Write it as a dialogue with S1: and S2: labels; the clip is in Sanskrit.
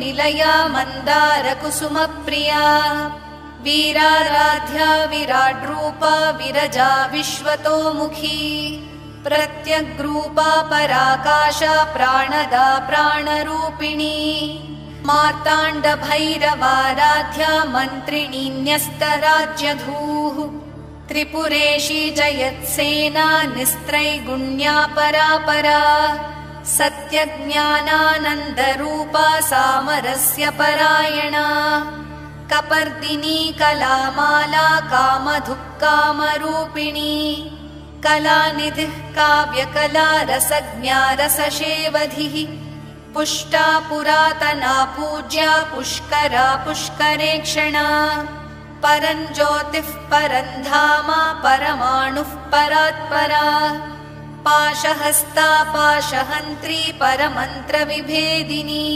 S1: निलया मन्दारकुसुमप्रिया वीराराध्या विराड्रूपा विरजा विश्वतोमुखी प्रत्यग्रूपा पराकाशा प्राणदा प्राणरूपिणी मार्ताण्डभैरवाराध्या मन्त्रिणी न्यस्तराज्यधूः त्रिपुरेशी जयत्सेना निस्त्रैगुण्या परापरा सत्यज्ञानानन्दरूपा सामरस्य परायणा कपर्दिनी कलामाला कामधुक्कामरूपिणी कलानिधिः काव्यकला रसज्ञा रसशेवधिः पुष्टा पुरातना पूज्या पुष्करा पुष्करेक्षणा परञ्ज्योतिः परन्धामा परमाणुः परात्परा पाशहस्ता पाशहन्त्री परमन्त्रविभेदिनी